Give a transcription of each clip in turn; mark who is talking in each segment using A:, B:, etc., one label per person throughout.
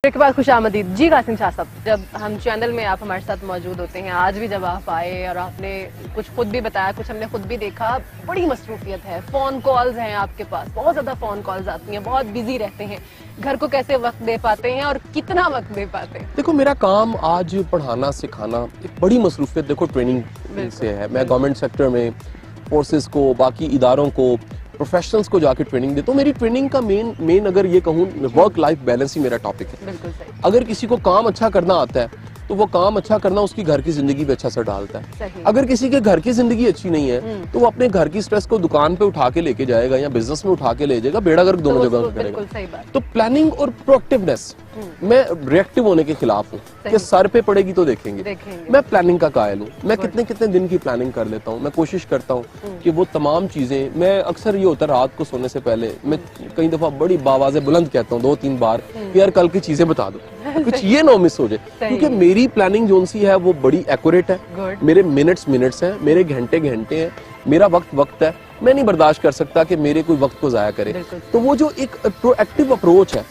A: Break के बाद खुशामदीद जी कासिम शाह साहब। जब हम चैनल में आप हमारे साथ मौजूद होते हैं, आज भी जब आप आए और आपने कुछ खुद भी बताया, कुछ हमने खुद भी देखा, बड़ी मसरूफियत है, फोन कॉल्स हैं आपके पास, बहुत ज्यादा फोन कॉल्स आती हैं, बहुत बिजी रहते हैं, घर को कैसे वक्त दे पाते हैं और कितना वक्त दे पाते हैं?
B: देखो मेरा काम आज पढ़ाना सिखाना एक बड़ी मसरूफियत देखो ट्रेनिंग से है। मैं गवर्नमेंट सेक्टर में फोर्सेस को, बाकी इदारों को, प्रोफेशनल्स को जाके ट्रेनिंग देता हूँ। मेरी ट्रेनिंग का मेन अगर ये कहूँ, वर्क लाइफ बैलेंस ही मेरा टॉपिक है।
A: बिल्कुल सही।
B: अगर किसी को काम अच्छा करना आता है तो वो काम अच्छा करना उसकी घर की जिंदगी पे अच्छा असर डालता है।
A: सही।
B: अगर किसी के घर की जिंदगी अच्छी नहीं है तो वो अपने घर की स्ट्रेस को दुकान पे उठा के लेके जाएगा या बिजनेस में उठा के ले जाएगा, बेड़ा गर्क दोनों जगह करेगा।
A: बिल्कुल सही बात।
B: तो प्लानिंग और प्रोएक्टिवनेस, मैं रिएक्टिव होने के खिलाफ हूँ कि सर पे पड़ेगी तो देखेंगे। मैं प्लानिंग का कायल हूँ। मैं कितने दिन की प्लानिंग कर लेता हूँ। मैं कोशिश करता हूँ कि वो तमाम चीजें, मैं अक्सर ये होता है रात को सोने से पहले मैं कई दफा बड़ी आवाज़ें बुलंद कहता हूँ 2-3 बार कि यार कल की चीजें बता दो, कुछ ये ना मिस हो जाए, क्योंकि मेरी प्लानिंग जो सी है वो बड़ी एक्यूरेट है। मेरे मिनट्स हैं, मेरे घंटे हैं, मेरा वक्त है। मैं नहीं बर्दाश्त कर सकता कि मेरे कोई वक्त को जाया करे। तो वो जो एक प्रोएक्टिव अप्रोच है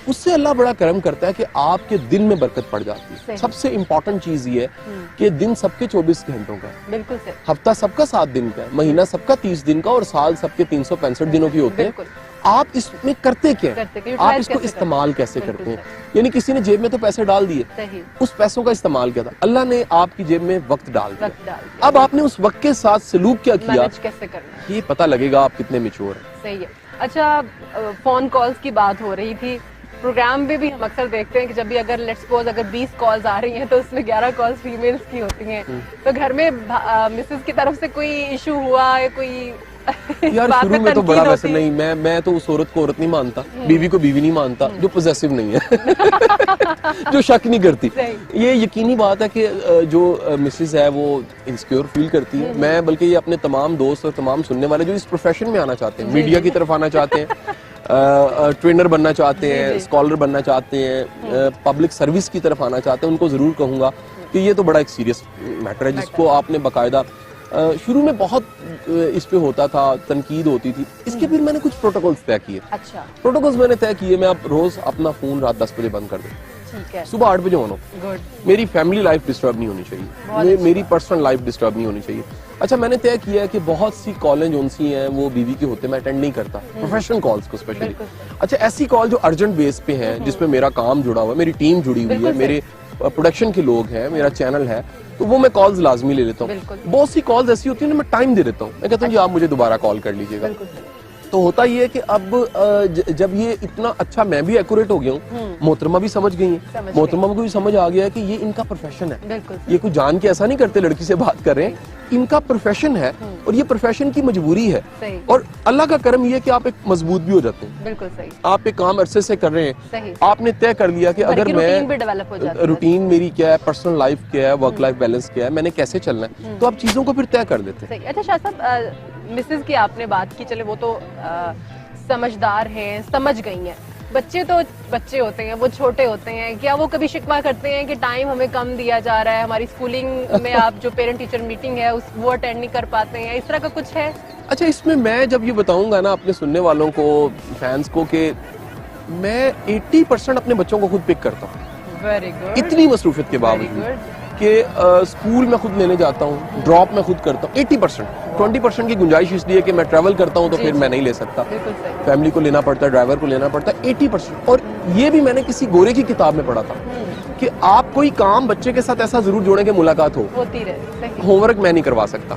B: उससे अल्लाह बड़ा करम करता है कि आपके दिन में बरकत पड़ जाती है। सबसे इंपॉर्टेंट चीज ये है कि दिन सबके 24 घंटों का है।
A: बिल्कुल सही।
B: हफ्ता सबका 7 दिन का है, महीना सबका 30 दिन का और साल सबके 365 दिनों की होते हैं। आप इसमें करते क्या है, आप इसको इस्तेमाल कैसे करते हैं? यानी किसी ने जेब में तो पैसे डाल दिए, उस पैसों का इस्तेमाल किया था, अल्लाह ने आपकी जेब में वक्त डाल दिया। अब आपने उस वक्त के साथ सलूक क्या किया,
A: कैसे करना,
B: ये पता लगेगा आप कितने मैच्योर हैं।
A: सही है। अच्छा, फोन कॉल्स की बात हो रही थी, प्रोग्राम में भी हम अक्सर देखते हैं कि जब भी अगर लेट्स सपोज अगर 20 कॉल्स आ रही हैं तो उसमें 11 कॉल्स फीमेल्स की होती हैं। तो घर में मिसेस की तरफ से कोई इशू हुआ या कोई
B: यार शुरू में तो बड़ा वैसे नहीं, मैं तो उस औरत को औरत नहीं मानता, बीवी को बीवी नहीं मानता जो पोजेसिव नहीं है जो शक नहीं करती। ये यकीनी बात है कि जो मिसेस है वो इनसिक्योर फील करती है। मैं बल्कि ये अपने तमाम दोस्त और तमाम सुनने वाले जो इस प्रोफेशन में आना चाहते हैं, मीडिया की तरफ आना चाहते हैं, ट्रेनर बनना चाहते हैं, स्कॉलर बनना चाहते हैं, पब्लिक सर्विस की तरफ आना चाहते हैं, उनको जरूर कहूंगा कि ये तो बड़ा एक सीरियस मैटर है जिसको आपने बाकायदा शुरू में बहुत इस पे होता था, तनकीद होती थी, इसके फिर मैंने कुछ प्रोटोकॉल्स तय किए।
A: अच्छा।
B: प्रोटोकॉल्स मैंने तय किए, मैं अब रोज अपना फोन रात 10 बजे बंद कर दूं,
A: ठीक है,
B: सुबह 8 बजे ऑन हो। मेरी फैमिली लाइफ डिस्टर्ब नहीं होनी चाहिए, मेरी पर्सनल लाइफ डिस्टर्ब नहीं होनी चाहिए। अच्छा, मैंने तय किया है कि बहुत सी कॉलें जो सी हैं वो बीवी के होते मैं अटेंड नहीं करता, प्रोफेशनल कॉल्स को स्पेशली। अच्छा, ऐसी कॉल जो अर्जेंट बेस पे है, जिसमें मेरा काम जुड़ा हुआ है, मेरी टीम जुड़ी हुई है, मेरे प्रोडक्शन के लोग हैं, मेरा चैनल है, तो वो मैं कॉल्स लाजमी ले लेता हूँ। बहुत सी कॉल्स ऐसी होती है ना, मैं टाइम दे देता हूँ, मैं कहता हूँ जी आप मुझे दोबारा कॉल कर लीजिएगा। तो होता ये है कि अब जब ये इतना अच्छा मैं भी एक्यूरेट हो गया हूँ, मोहतरमा भी समझ गई है, मोहतरमा को भी समझ आ गया है कि ये इनका प्रोफेशन है, ये कोई जान के ऐसा नहीं करते लड़की से बात कर रहे हैं, इनका प्रोफेशन है और ये प्रोफेशन की मजबूरी है। और अल्लाह का करम ये है कि आप एक मजबूत भी हो जाते हैं। बिल्कुल सही। आप एक काम अरसे से कर रहे हैं, आपने तय कर लिया कि अगर मैं रूटीन मेरी क्या है, पर्सनल लाइफ क्या है, वर्क लाइफ बैलेंस क्या है, मैंने कैसे चलना है, तो आप चीजों को फिर तय कर देते हैं।
A: अच्छा शाह साहब, मिसेस की आपने बात की, चले वो तो समझदार हैं, समझ गई हैं, बच्चे तो बच्चे होते हैं, वो छोटे होते हैं, क्या वो कभी शिकवा करते हैं कि टाइम हमें कम दिया जा रहा है, हमारी स्कूलिंग में आप जो पेरेंट टीचर मीटिंग है वो अटेंड नहीं कर पाते हैं, इस तरह का कुछ है?
B: अच्छा, इसमें मैं जब ये बताऊंगा ना अपने सुनने वालों को, फैंस को, कि मैं 80% अपने बच्चों को खुद पिक करता हूँ।
A: Very good.
B: इतनी मसरूफियत के बावजूद कि स्कूल में खुद लेने जाता हूँ, ड्रॉप में खुद करता हूँ। 80%, 20% की गुंजाइश इसलिए कि मैं ट्रैवल करता हूँ तो फिर मैं नहीं ले सकता, फैमिली को लेना पड़ता है, ड्राइवर को लेना पड़ता है। 80%। और ये भी मैंने किसी गोरे की किताब में पढ़ा था कि आप कोई काम बच्चे के साथ ऐसा जरूर जोड़ें कि मुलाकात होती रहे। होमवर्क मैं नहीं करवा सकता,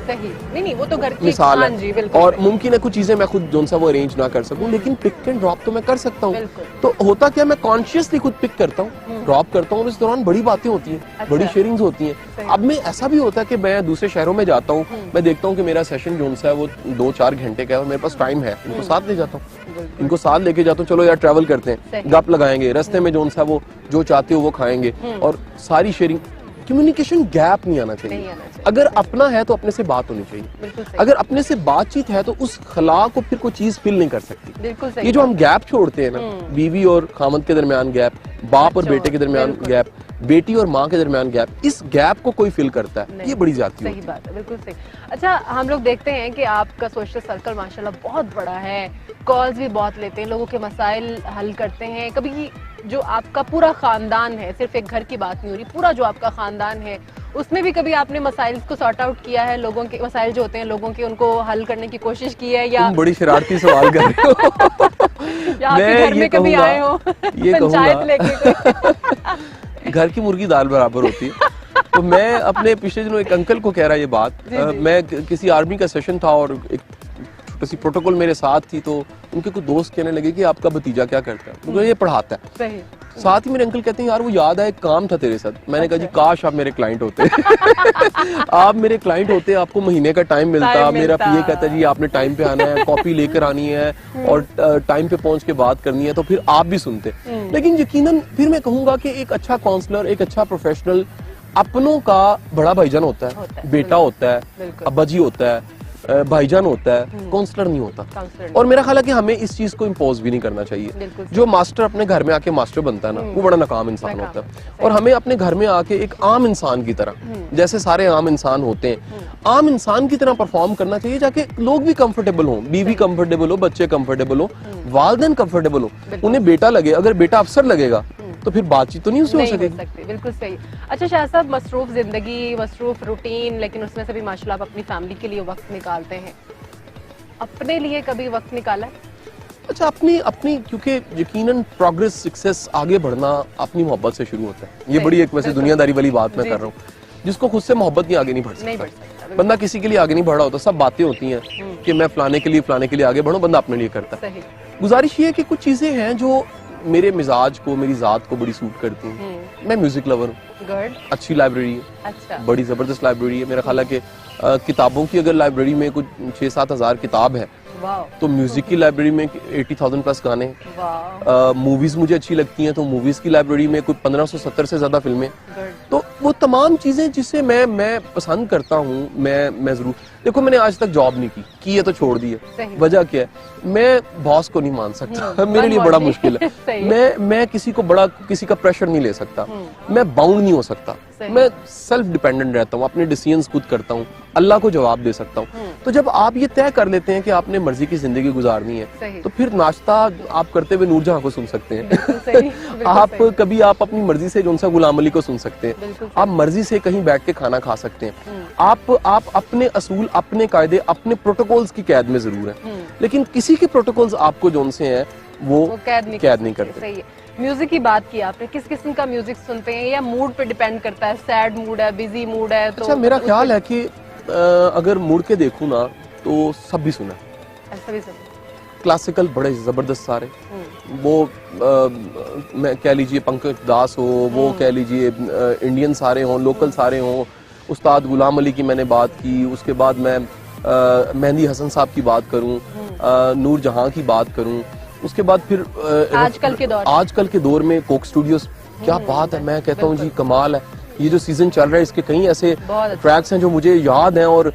A: नहीं वो तो घर की
B: मिसाल है, और मुमकिन है कुछ चीजें मैं खुद जो सा वो अरेंज ना कर सकूं, लेकिन पिक एंड ड्रॉप तो मैं कर सकता हूँ। तो होता क्या, मैं कॉन्शियसली खुद पिक करता हूँ, ड्रॉप करता हूँ, इस दौरान बड़ी बातें होती हैं, बड़ी शेयरिंग्स होती हैं। अब मैं ऐसा भी होता है कि मैं दूसरे शहरों में जाता हूँ, मैं देखता हूँ कि मेरा सेशन जो सा है वो 2-4 घंटे का है और मेरे पास टाइम है, इनको साथ ले जाता हूँ, इनको साथ लेके जाता हूँ, चलो यार ट्रैवल करते हैं, गप लगाएंगे, रास्ते में जो सा वो जो चाहते हो वो खाएंगे, और सारी शेयरिंग। कम्युनिकेशन गैप नहीं आना चाहिए। अगर अपना है तो अपने से बात होनी चाहिए, अगर अपने से बातचीत है तो उस खला को फिर कोई चीज फिल नहीं कर सकती। ये जो हम गैप छोड़ते हैं ना, बीवी और खामद के दरमियान गैप, बाप और बेटे के दरमियान गैप, बेटी और माँ के दरमियान गैप, इस गैप को कोई फिल करता है, ये बड़ी ज्यादती होती है।
A: सही बात है, बिल्कुल सही। अच्छा, हम लोग देखते हैं कि आपका सोशल सर्कल माशाल्लाह बहुत बड़ा है, कॉल्स भी बहुत लेते हैं, लोगों के मसाइल हल करते हैं, कभी जो आपका पूरा खानदान है, सिर्फ एक घर की बात नहीं हो रही, पूरा जो आपका खानदान है, उसमें भी कभी आपने मसाइल को सॉर्ट आउट किया है? लोगों के मसाइल जो होते हैं लोगों के, उनको हल करने की कोशिश की है? या
B: तुम बड़ी शरारती सवाल कर रहे हो।
A: या आपके घर में कभी आए हो पंचायत लेके?
B: घर की मुर्गी दाल बराबर होती है। तो मैं अपने पिछले दिनों एक अंकल को कह रहा ये बात, मैं किसी आर्मी का सेशन था और एक छोटी सी प्रोटोकॉल मेरे साथ थी, तो उनके कुछ दोस्त कहने लगे कि आपका भतीजा क्या करता है? मुझे ये पढ़ाता है।
A: सही।
B: साथ ही मेरे अंकल कहते हैं यार वो याद है एक काम था तेरे साथ। मैंने कहा जी काश आप मेरे क्लाइंट होते। आप मेरे क्लाइंट होते, आपको महीने का टाइम मिलता, मेरा पीए कहता जी आपने टाइम पे आना है, कॉपी लेकर आनी है और टाइम पे पहुंच के बात करनी है, तो फिर आप भी सुनते। लेकिन यकीनन फिर मैं कहूंगा कि एक अच्छा काउंसलर, एक अच्छा प्रोफेशनल अपनों का बड़ा भाईजान होता है, बेटा होता है, अब्बा जी होता है, भाईजान होता है, काउंसलर नहीं होता। और मेरा ख्याल है कि हमें इस चीज को इम्पोज भी नहीं करना चाहिए। जो मास्टर अपने घर में आके मास्टर बनता है ना, वो बड़ा नाकाम इंसान होता है। और हमें अपने घर में आके एक आम इंसान की तरह, जैसे सारे आम इंसान होते हैं, आम इंसान की तरह परफॉर्म करना चाहिए, जाके लोग भी कंफर्टेबल हो, बीवी कंफर्टेबल हो, बच्चे कंफर्टेबल हो, वालिदैन कंफर्टेबल हो, उन्हें बेटा लगे। अगर बेटा अफसर लगेगा तो फिर बातचीत तो नहीं उससे हो सकेगी।
A: बिल्कुल सही। अच्छा शाह साहब, मसरूफ जिंदगी, मसरूफ रूटीन, लेकिन उसमें से भी माशाल्लाह आप अपनी फैमिली के लिए वक्त निकालते हैं। अपने लिए कभी वक्त निकाला है?
B: अच्छा, अपनी क्योंकि यकीनन प्रोग्रेस, सक्सेस, आगे बढ़ना अपनी मोहब्बत से शुरू होता है। ये बड़ी एक वैसे दुनियादारी वाली बात मैं कर रहा हूँ। जिसको खुद से मोहब्बत नहीं, आगे नहीं बढ़ सकता। बंदा किसी के लिए आगे नहीं बढ़ा होता। सब बातें होती हैं कि मैं फलाने के लिए आगे बढ़ूं, बंदा अपने लिए करता है। गुजारिश ये है कि कुछ चीजें हैं जो मेरे मिजाज को, मेरी जात को बड़ी सूट करती हैं। मैं म्यूजिक लवर हूँ, अच्छी लाइब्रेरी है, अच्छा। बड़ी जबरदस्त लाइब्रेरी है। मेरा ख्याल है कि किताबों की अगर लाइब्रेरी में कुछ 6-7 हज़ार किताब है, तो म्यूजिक की लाइब्रेरी में 80,000 प्लस गाने हैं। मूवीज मुझे अच्छी लगती हैं, तो मूवीज की लाइब्रेरी में कुछ 1570 से ज्यादा फिल्में। तो वो तमाम चीजें जिसे मैं पसंद करता हूँ, मैं जरूर। देखो मैंने आज तक जॉब नहीं की है तो छोड़ दी है। वजह क्या है? मैं बॉस को नहीं मान सकता, मेरे लिए बड़ा मुश्किल है। मैं किसी का प्रेशर नहीं ले सकता, मैं बाउंड नहीं हो सकता। मैं सेल्फ डिपेंडेंट रहता हूँ, अपने डिसीजंस खुद करता हूँ, अल्लाह को जवाब दे सकता हूँ। तो जब आप ये तय कर लेते हैं कि आपने मर्जी की जिंदगी गुजारनी है, तो फिर नाश्ता आप करते हुए नूरजहां को सुन सकते हैं। आप अपनी मर्जी से जोन सा गुलाम अली को सुन सकते हैं। आप मर्जी से कहीं बैठ के खाना खा सकते हैं। आप अपने असूल, अपने कायदे, अपने प्रोटोकॉल्स की कैद में जरूर है, लेकिन किसी के प्रोटोकॉल्स आपको जोन से हैं वो कैद नहीं करते।
A: म्यूजिक की बात की आपने, किस किस्म का म्यूजिक सुनते हैं या मूड पे डिपेंड करता है? सैड मूड है, बिजी मूड है? तो
B: अच्छा, मेरा ख्याल है कि अगर मुड़ के देखूं ना तो सब भी सुना, क्लासिकल बड़े जबरदस्त सारे, वो मैं कह लीजिए पंकज दास हो, वो कह लीजिए इंडियन सारे हों, लोकल सारे हों, उस्ताद गुलाम अली की मैंने बात की, उसके बाद मैं मेहंदी हसन साहब की बात करूं, नूर जहां की बात करूं, उसके बाद फिर आजकल के दौर में कोक स्टूडियोज, क्या बात है। मैं कहता हूँ जी कमाल है। ये जो सीजन चल रहा है इसके कई ऐसे ट्रैक्स हैं जो मुझे याद हैं और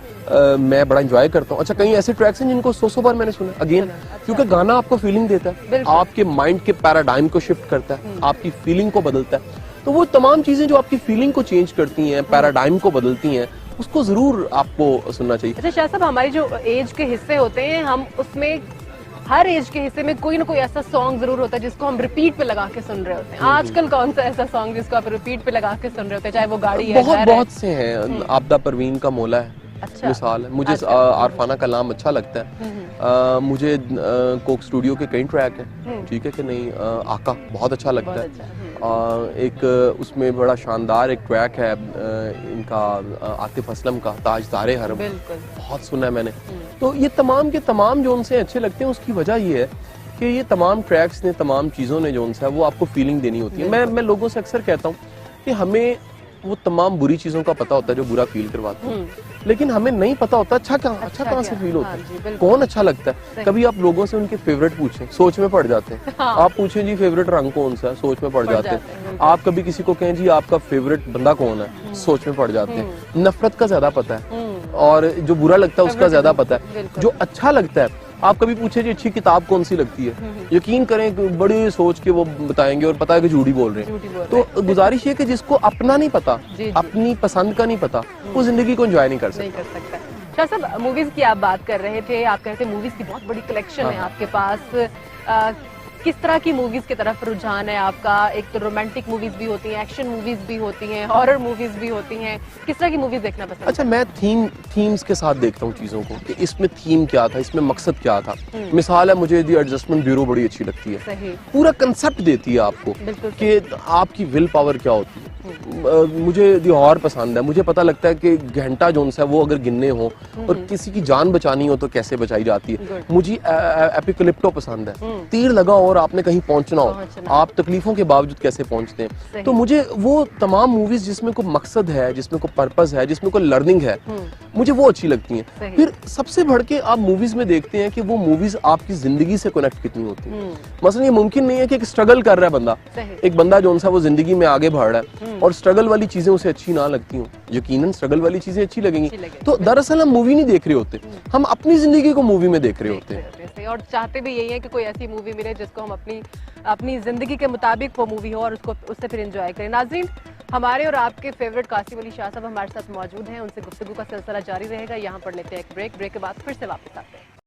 B: मैं बड़ा एंजॉय करता हूँ। अच्छा, कई ऐसे ट्रैक्स हैं जिनको 100 बार मैंने सुना अगेन, क्योंकि गाना आपको फीलिंग देता है, आपके माइंड के पैराडाइम को शिफ्ट करता है, आपकी फीलिंग को बदलता है। तो वो तमाम चीजें जो आपकी फीलिंग को चेंज करती हैं, पैराडाइम को बदलती हैं, उसको जरूर आपको सुनना चाहिए।
A: अच्छा शाह साहब, हमारी जो एज के हिस्से होते हैं, हम उसमें हर एज के हिस्से में कोई ना कोई ऐसा सॉन्ग जरूर होता है जिसको हम रिपीट पे लगा के सुन रहे होते हैं। आजकल कौन सा ऐसा सॉन्ग जिसको आप रिपीट पे लगा के सुन रहे होते हैं, चाहे वो गाड़ी है,
B: बहुत से हैं। आपदा परवीन का मौला है, अच्छा, मिसाल है। मुझे आरफाना कलाम अच्छा लगता है। मुझे कोक स्टूडियो के कई ट्रैक हैं, ठीक है कि नहीं, आका बहुत अच्छा लगता है। एक उसमें बड़ा शानदार एक ट्रैक है इनका आतिफ असलम का, ताजदारे हरम, बहुत सुना है मैंने। तो ये तमाम के तमाम जो उनसे अच्छे लगते हैं, उसकी वजह ये है कि ये तमाम ट्रैक्स ने, तमाम चीज़ों ने जो उनसे है वो आपको फीलिंग देनी होती है। मैं लोगों से अक्सर कहता हूँ कि हमें वो तमाम बुरी चीजों का पता होता है जो बुरा फील करवाते हैं, लेकिन हमें नहीं पता होता अच्छा कहाँ से फील होता है, कौन अच्छा लगता है। कभी आप लोगों से उनके फेवरेट पूछें, सोच में पड़ जाते हैं। आप पूछें जी फेवरेट रंग कौन सा है, सोच में पड़ जाते हैं। आप कभी किसी को कहें जी आपका फेवरेट बंदा कौन है, सोच में पड़ जाते हैं। नफरत का ज्यादा पता है और जो बुरा लगता है उसका ज्यादा पता है। जो अच्छा लगता है, आप कभी पूछे जी अच्छी किताब कौन सी लगती है, यकीन करें बड़ी सोच के वो बताएंगे और पता है कि झूठी बोल रहे हैं। तो गुजारिश ये कि जिसको अपना नहीं पता, अपनी पसंद का नहीं पता, वो जिंदगी को एंजॉय नहीं कर सकता।
A: शाह साहब, मूवीज की आप बात कर रहे थे, आप कहते हैं मूवीज की बहुत बड़ी कलेक्शन है आपके पास। किस तरह की मूवीज की तरफ रुझान है आपका? एक तो रोमांटिक मूवीज भी होती हैं, एक्शन मूवीज भी होती हैं, हॉरर मूवीज भी होती हैं, किस तरह की मूवीज देखना पसंद?
B: अच्छा, मैं थीम्स के साथ देखता हूँ चीजों को कि इसमें थीम क्या था, इसमें मकसद क्या था। मिसाल है, मुझे दी एडजस्टमेंट ब्यूरो बड़ी अच्छी लगती है।
A: सही।
B: पूरा कंसेप्ट देती है आपको कि आपकी विल पावर क्या होती है। मुझे दी हॉरर पसंद है, मुझे पता लगता है कि घंटा जोन्स है वो अगर गिनने हो और किसी की जान बचानी हो तो कैसे बचाई जाती है। मुझे एपिकलिप्टो पसंद है, तीर लगा और आपने कहीं पहुंचना हो, आप तकलीफों के बावजूद कैसे पहुंचते हैं। तो मुझे वो तमाम मूवीज जिसमें कोई मकसद है, जिसमें कोई पर्पस है, जिसमें कोई लर्निंग है, मुझे वो अच्छी लगती हैं। फिर सबसे बढ़ के आप मूवीज में देखते हैं कि वो मूवीज आपकी जिंदगी से कनेक्ट कितनी होती है। मसलन ये मुमकिन नहीं है कि एक स्ट्रगल कर रहा है बंदा, एक बंदा जो सा वो जिंदगी में आगे बढ़ रहा है और स्ट्रगल वाली चीजें उसे अच्छी ना लगती हो, यकीनन स्ट्रगल वाली चीजें अच्छी लगेंगी। तो दरअसल हम मूवी नहीं देख रहे होते, हम अपनी जिंदगी को मूवी में देख रहे होते हैं
A: और चाहते भी यही है कि कोई ऐसी मूवी मिले जिसको हम अपनी जिंदगी के मुताबिक वो मूवी हो और उससे फिर एंजॉय करें। नाज़रीन, हमारे और आपके फेवरेट कासिम अली शाह साहब हमारे साथ मौजूद हैं, उनसे गुफ्तगू का सिलसिला जारी रहेगा। यहाँ पर लेते हैं एक ब्रेक के बाद फिर से वापस आते हैं।